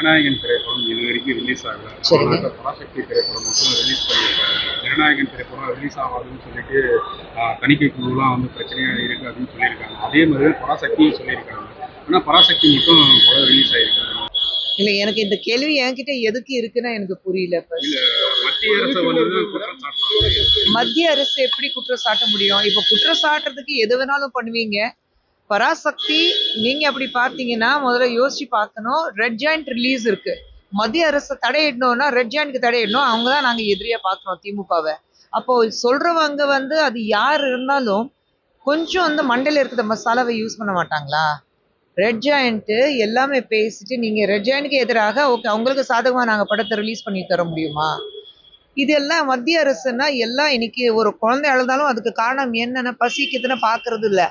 ஜனநாயகன் திரைப்படம் இது வரைக்கும் ரிலீஸ் ஆகல. சரிங்க. ஆனால் பராசக்தி திரைப்படம் மட்டும் ரிலீஸ் பண்ணியிருக்காங்க. ஜனநாயகன் திரைப்படம் ரிலீஸ் ஆகாதுன்னு சொல்லிட்டு தணிக்கை குழுலாம் வந்து பிரச்சனையாக இருக்குது அப்படின்னு சொல்லியிருக்காங்க. அதே மாதிரி தான் பராசக்தியும் சொல்லியிருக்காங்க. ஆனால் பராசக்தி மட்டும் படம் ரிலீஸ் ஆகிருக்கு. இல்ல, எனக்கு இந்த கேள்வி என்கிட்ட எதுக்கு இருக்குன்னா எனக்கு புரியல. இல்ல, மத்திய அரசு வந்து குற்றம் சாட்டுறாங்க. மத்திய அரசு எப்படி குற்றம் சாட்ட முடியும்? இப்ப குற்றம் சாட்டுறதுக்கு எது வேணாலும் பண்ணுவீங்க. பராசக்தி நீங்க அப்படி பார்த்தீங்கன்னா முதல்ல யோசிச்சு பார்க்கணும். ரெட் ஜாயிண்ட் ரிலீஸ் இருக்கு. மத்திய அரசு தடையிடணும்னா ரெட் ஜாயிண்ட்க்கு தடையிடணும். அவங்க தான் நாங்க எதிரியா பார்க்கிறோம் திமுகவை. அப்போ சொல்றவங்க வந்து அது யார் இருந்தாலும் கொஞ்சம் வந்து மண்டையில இருக்கிற மசாலாவை யூஸ் பண்ண மாட்டாங்களா? ரெட் ஜாயிண்ட்டு எல்லாமே பேசிட்டு நீங்க ரெட் ஜாயிண்ட்க்கு எதிராக ஓகே அவங்களுக்கு சாதகமா நாங்க படத்தை ரிலீஸ் பண்ணி தர முடியுமா? இதெல்லாம் மத்திய அரசுன்னா எல்லாம் இன்னைக்கு ஒரு குழந்தை அழுதாலும் அதுக்கு காரணம் என்னன்னு பசிக்குதுன்னு பாக்குறது இல்ல.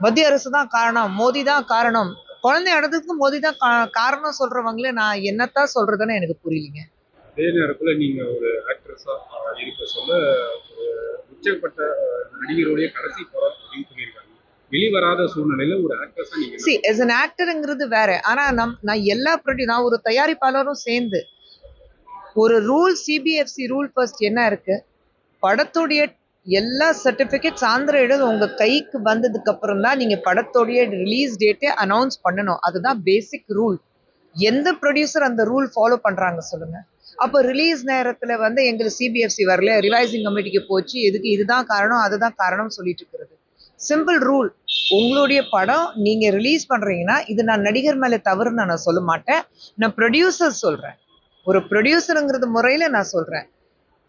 மத்திய அரசு தான் காரணம், மோடி தான் காரணம். குழந்தை அழுதுக்கு மோடி தான் காரணம் சொல்றவங்களே நான் என்னத்தான் சொல்றதுன்னு எனக்கு புரியலைங்க. அதே நேரத்துல நீங்க ஒரு ஆக்ட்ரஸா இருக்க சொல்ல ஒரு உச்சப்பட்ட நடிகருடைய கடைசி படம் அப்படின்னு சொல்லியிருக்காங்க. வெளிவராத சூழ்நிலையில ஒரு ஆக்ட்ரஸா நீங்க as an actorங்கிறது வேற. ஆனா நான் எல்லா நான் ஒரு தயாரிப்பாளரும் சேர்ந்து ஒரு ரூல், சிபிஎஃப்சி ரூல் ஃபர்ஸ்ட் என்ன இருக்கு, படத்துடைய எல்லா சர்டிபிகேட்ஸ் ஆந்திர உங்க கைக்கு வந்ததுக்கு அப்புறம் தான் நீங்க படத்துடைய ரிலீஸ் டேட்டை அனௌன்ஸ் பண்ணணும். அதுதான் பேசிக் ரூல். எந்த ப்ரொடியூசர் அந்த ரூல் ஃபாலோ பண்றாங்க சொல்லுங்க? அப்போ ரிலீஸ் நேரத்துல வந்து எங்களுக்கு சிபிஎஃப்சி வரல, ரிவைசிங் கமிட்டிக்கு போச்சு, எதுக்கு இதுதான் காரணம் அதுதான் காரணம் சொல்லிட்டு இருக்கிறது. Simple rule. உங்களுடைய படம் நீங்க ரிலீஸ் பண்றீங்கன்னா இது நான் நடிகர் மேல தவறுன்னு நான் சொல்ல மாட்டேன். நான் ப்ரொடியூசர் சொல்றேன். ஒரு ப்ரொடியூசருங்கிறது முறையில நான் சொல்றேன்.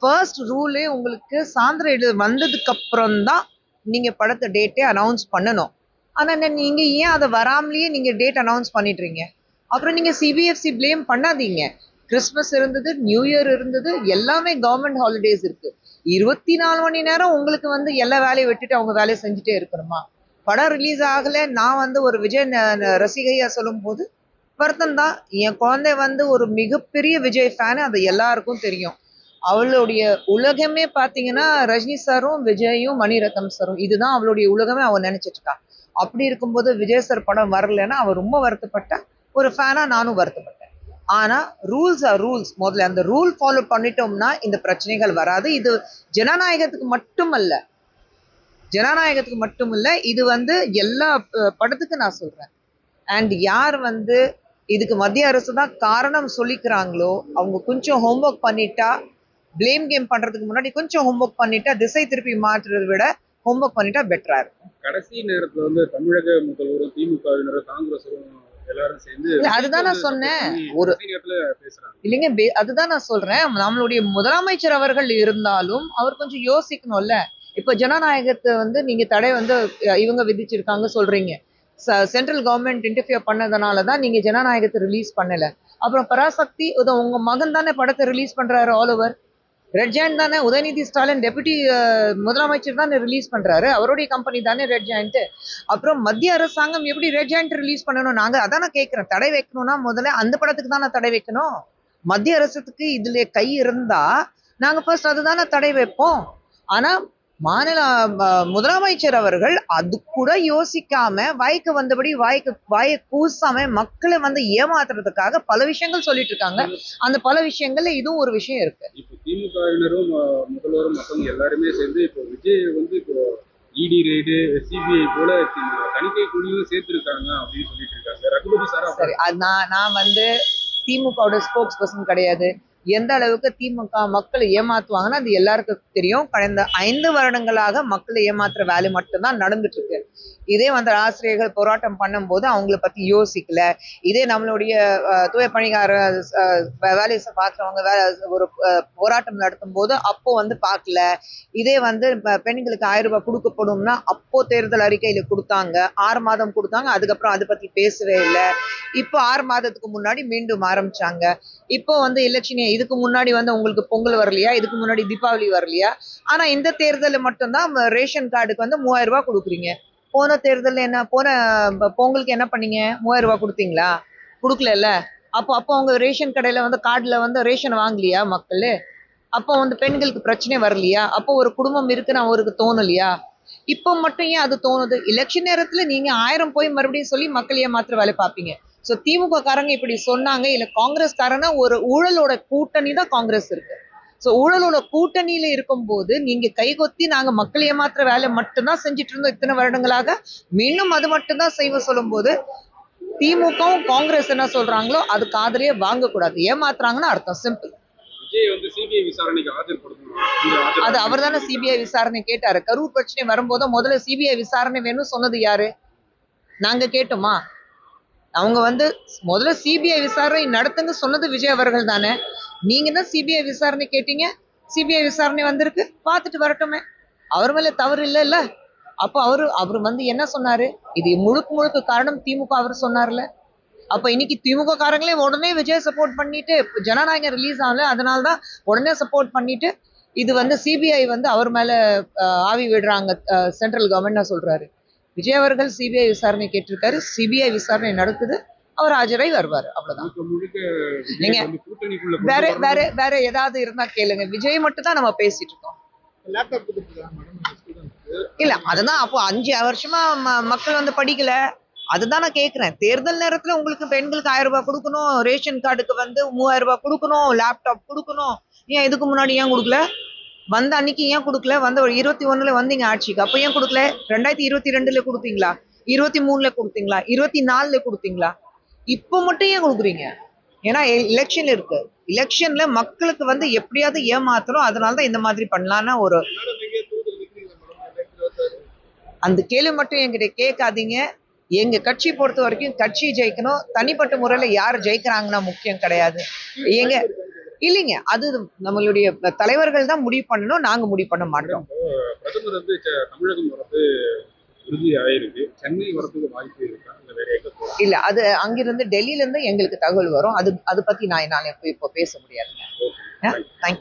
ஃபர்ஸ்ட் ரூலே உங்களுக்கு சான்றிதழ் வந்ததுக்கு அப்புறம் தான் நீங்க படத்தை டேட்டே அனௌன்ஸ் பண்ணணும். ஆனா நீங்க ஏன் அதை வராமலேயே நீங்க டேட் அனௌன்ஸ் பண்ணிடுறீங்க? அப்புறம் நீங்க சிபிஎஃப்சி பிளேம் பண்ணாதீங்க. கிறிஸ்மஸ் இருந்தது, நியூ இயர் இருந்தது, எல்லாமே கவர்மெண்ட் ஹாலிடேஸ் இருக்கு. 24 மணி நேரம் உங்களுக்கு வந்து எல்லா வேலையை விட்டுட்டு அவங்க வேலையை செஞ்சுட்டே இருக்கணுமா? படம் ரிலீஸ் ஆகல. நான் வந்து ஒரு விஜய் ரசிகையா சொல்லும் போது வருத்தம் தான். என் குழந்தை வந்து ஒரு மிகப்பெரிய விஜய் ஃபேன், அது எல்லாருக்கும் தெரியும். அவளுடைய உலகமே பாத்தீங்கன்னா ரஜினி சாரும் விஜயும் மணிரத்னம் சாரும், இதுதான் அவளுடைய உலகமே அவ நினைச்சிட்டு இருக்கா. அப்படி இருக்கும்போது விஜய் சார் படம் வரலன்னா அவ ரொம்ப வருத்தப்பட்ட. ஒரு ஃபேனா நானும் வருத்தப்பட்டேன். ஆனா ரூல்ஸ் ஆர் ரூல்ஸ். முதல்ல அந்த ரூல் ஃபாலோ பண்ணிட்டோம்னா இந்த பிரச்சனைகள் வராது. இது ஜனநாயகத்துக்கு மட்டுமல்ல, ஜனநாயகத்துக்கு மட்டும் இல்ல, இது வந்து எல்லா படத்துக்கு நான் சொல்றேன். அண்ட் யார் வந்து இதுக்கு மத்திய அரசு தான் காரணம் சொல்லிக்கிறாங்களோ அவங்க கொஞ்சம் ஹோம்ஒர்க் பண்ணிட்டா, பிளேம் கேம் பண்றதுக்கு முன்னாடி கொஞ்சம் ஹோம்ஒர்க் பண்ணிட்டா, திசை திருப்பி மாற்றுறதை விட ஹோம்ஒர்க் பண்ணிட்டா பெட்டரா இருக்கும். கடைசி நேரத்துல வந்து தமிழக முதல்வரும் திமுகவினரும் காங்கிரஸும் எல்லாரும் சேர்ந்து அதுதான் நான் சொன்னேன். ஒரு இல்லைங்க, அதுதான் நான் சொல்றேன். நம்மளுடைய முதலமைச்சர் அவர்கள் இருந்தாலும் அவர் கொஞ்சம் யோசிக்கணும்ல. இப்ப ஜனநாயகத்தை வந்து நீங்க தடை வந்து இவங்க விதிச்சிருக்காங்க சொல்றீங்க. சென்ட்ரல் கவர்மெண்ட் இன்டர்ஃபியர் பண்ணதுனாலதான் நீங்க ஜனநாயகத்தை ரிலீஸ் பண்ணல. அப்புறம் பராசக்தி உங்க மகன் தானே படத்தை ரிலீஸ் பண்றாரு ஆல் ஓவர். ரெட் ஜாயிண்ட் தானே உதயநிதி ஸ்டாலின் டெபுட்டி முதலமைச்சர் தானே ரிலீஸ் பண்றாரு. அவருடைய கம்பெனி தானே ரெட் ஜாயிண்ட். அப்புறம் மத்திய அரசாங்கம் எப்படி ரெட் ஜாயிண்ட் ரிலீஸ் பண்ணணும்? நாங்க அதான் நான் கேட்கிறேன். தடை வைக்கணும்னா முதல்ல அந்த படத்துக்கு தானே தடை வைக்கணும். மத்திய அரசுக்கு இதுல கை இருந்தா நாங்க ஃபர்ஸ்ட் அதுதானே தடை வைப்போம். ஆனா மாநில முதலமைச்சர் அவர்கள் அது கூட யோசிக்காம வாய்க்கு வந்தபடி வாயை கூசாம மக்களை வந்து ஏமாத்துறதுக்காக பல விஷயங்கள் சொல்லிட்டு இருக்காங்க. அந்த பல விஷயங்கள்ல இதுவும் ஒரு விஷயம் இருக்கு. இப்போ திமுகவினரும் முதல்வரும் மற்றவங்க எல்லாருமே சேர்ந்து இப்போ விஜய் வந்து இப்போ இடி ரைடு, சிபிஐ போல தணிக்கை குழுவும் சேர்த்திருக்காங்க அப்படின்னு சொல்லிட்டு இருக்காங்க. ரகுபதி சார் சரி, நான் வந்து திமுகவோட ஸ்போக்ஸ் பர்சன் கிடையாது. எந்த அளவுக்கு திமுக மக்களை ஏமாத்துவாங்கன்னா அது எல்லாருக்கும் தெரியும். கடந்த 5 வருடங்களாக மக்களை ஏமாத்துற வேலை மட்டும்தான் நடந்துட்டு இருக்கு. இதே வந்து ஆசிரியர்கள் போராட்டம் பண்ணும்போது அவங்கள பத்தி யோசிக்கல. இதே நம்மளுடைய தூய பணிகார வேலையை பார்க்குறவங்க ஒரு போராட்டம் நடத்தும் போது அப்போ வந்து பார்க்கல. இதே வந்து பெண்களுக்கு 1000 ரூபாய் கொடுக்கப்படும்னா அப்போ தேர்தல் அறிக்கையில கொடுத்தாங்க. 6 மாதம் கொடுத்தாங்க. அதுக்கப்புறம் அதை பத்தி பேசவே இல்லை. இப்போ 6 மாதத்துக்கு முன்னாடி மீண்டும் ஆரம்பிச்சாங்க. இப்போ வந்து எலெக்ஷன் இதுக்கு முன்னாடி வந்து உங்களுக்கு பொங்கல் வரலையா, இதுக்கு முன்னாடி தீபாவளி வரலையா? ஆனா இந்த தேர்தலில் மட்டும்தான் ரேஷன் கார்டுக்கு வந்து 3000 ரூபாய் கொடுக்குறீங்க. போன தேர்தல் என்ன, போன பொங்கலுக்கு என்ன பண்ணீங்க? 3000 ரூபாய் கொடுத்தீங்களா? கொடுக்கல. அப்போ அவங்க ரேஷன் கடையில வந்து கார்டுல வந்து ரேஷன் வாங்கலையா மக்கள்? அப்போ வந்து பெண்களுக்கு பிரச்சனை வரலையா? அப்போ ஒரு குடும்பம் இருக்குன்னு அவருக்கு தோணலையா? இப்போ மட்டும் ஏன் அது தோணுது? எலெக்ஷன் நேரத்துல நீங்க 1000 போய் மறுபடியும் சொல்லி மக்கள் ஏமாத்துற வேலை பார்ப்பீங்க. ஸோ திமுக காரங்க இப்படி சொன்னாங்க, இல்ல காங்கிரஸ் காரனா ஒரு ஊழலோட கூட்டணி தான் காங்கிரஸ் இருக்கு. ஸோ ஊழலோட கூட்டணியில இருக்கும்போது நீங்க கைகொத்தி நாங்க மக்கள் ஏமாத்துற வேலை மட்டும்தான் செஞ்சுட்டு இருந்தோம் இத்தனை வருடங்களாக, மீண்டும் அது மட்டும்தான் செய்வ சொல்லும்போது திமுகவும் காங்கிரஸ் என்ன சொல்றாங்களோ அது காதலியே வாங்கக்கூடாது. ஏமாத்துறாங்கன்னு அர்த்தம், சிம்பிள். விஜய் வந்து சிபிஐ விசாரணைக்கு ஆஜர்படுத்தணும். அது அவர் தானே சிபிஐ விசாரணை கேட்டாரு. கரூர் பிரச்சனை வரும்போது முதல்ல சிபிஐ விசாரணை வேணும்னு சொன்னது யாரு? நாங்க கேட்டோமா? அவங்க வந்து முதல்ல சிபிஐ விசாரணை நடத்துங்க சொன்னது விஜய் அவர்கள் தானே. நீங்க தான் சிபிஐ விசாரணை கேட்டீங்க. சிபிஐ விசாரணை வந்திருக்கு, பார்த்துட்டு வரட்டுமே. அவர் மேல தவறு இல்ல. அப்ப அவரு வந்து என்ன சொன்னாரு? இது முழுக்க முழுக்க காரணம் திமுக அவர் சொன்னார்ல. அப்ப இன்னைக்கு திமுக காரங்களே உடனே விஜய் சப்போர்ட் பண்ணிட்டு ஜனநாயகம் ரிலீஸ் ஆகல, அதனாலதான் உடனே சப்போர்ட் பண்ணிட்டு இது வந்து சிபிஐ வந்து அவர் மேல ஆவி விடுறாங்க சென்ட்ரல் கவர்மெண்ட் சொல்றாரு. விஜய் அவர்கள் சிபிஐ விசாரணை கேட்டிருக்காரு, சிபிஐ விசாரணை நடக்குது, அவர் ஆஜராகி வருவாரு, அவ்வளவுதான். நீங்க வேற வேற வேற ஏதாவது இருந்தா கேளுங்க. விஜய் மட்டும் தான் நம்ம பேசிட்டு இருக்கோம். இல்ல அதுதான் அப்போ 5 வருஷமா மக்கள் வந்து படிக்கல. அதுதான் நான் கேட்கிறேன். தேர்தல் நேரத்துல உங்களுக்கு பெண்களுக்கு 1000 ரூபாய் கொடுக்கணும், ரேஷன் கார்டுக்கு வந்து 3000 ரூபாய் கொடுக்கணும், லேப்டாப் கொடுக்கணும். ஏன் இதுக்கு முன்னாடி ஏன் கொடுக்கல? வந்த அன்னைக்கு ஏன் கொடுக்கல? வந்த 21ல வந்தீங்க ஆட்சிக்கு, அப்ப ஏன் கொடுக்கல? 2022ல கொடுத்தீங்களா? 23ல கொடுத்தீங்களா? 24ல கொடுத்தீங்களா? இப்போ மட்டும் ஏன் கொடுக்குறீங்க? ஏன்னா எலெக்ஷன் இருக்கு. எலெக்ஷன்ல மக்களுக்கு வந்து எப்படியாவது ஏமாத்தணும், அதனாலதான் இந்த மாதிரி பண்ணலாம்னா ஒரு அந்த கேள்வி மட்டும் என்கிட்ட கேட்காதீங்க. எங்க கட்சி பொறுத்த வரைக்கும் கட்சி ஜெயிக்கணும், தனிப்பட்ட முறையில யார் ஜெயிக்கிறாங்கன்னா முக்கியம் கிடையாது. எங்க இல்லைங்க, அது நம்மளுடைய தலைவர்கள் தான் முடிவு பண்ணணும், நாங்க முடிவு பண்ண மாட்டோம். பிரதமர் வந்து தமிழகம் வரது உறுதி ஆயிருக்கு, சென்னை வரதுக்கு வாய்ப்பு இருக்கா இல்ல வேற எங்க போகலாம்? இல்ல அது அங்கிருந்து டெல்லியில இருந்து எங்களுக்கு தகவல் வரும். அது பத்தி நான் இப்போ பேச முடியாதுங்க. தேங்க்யூ.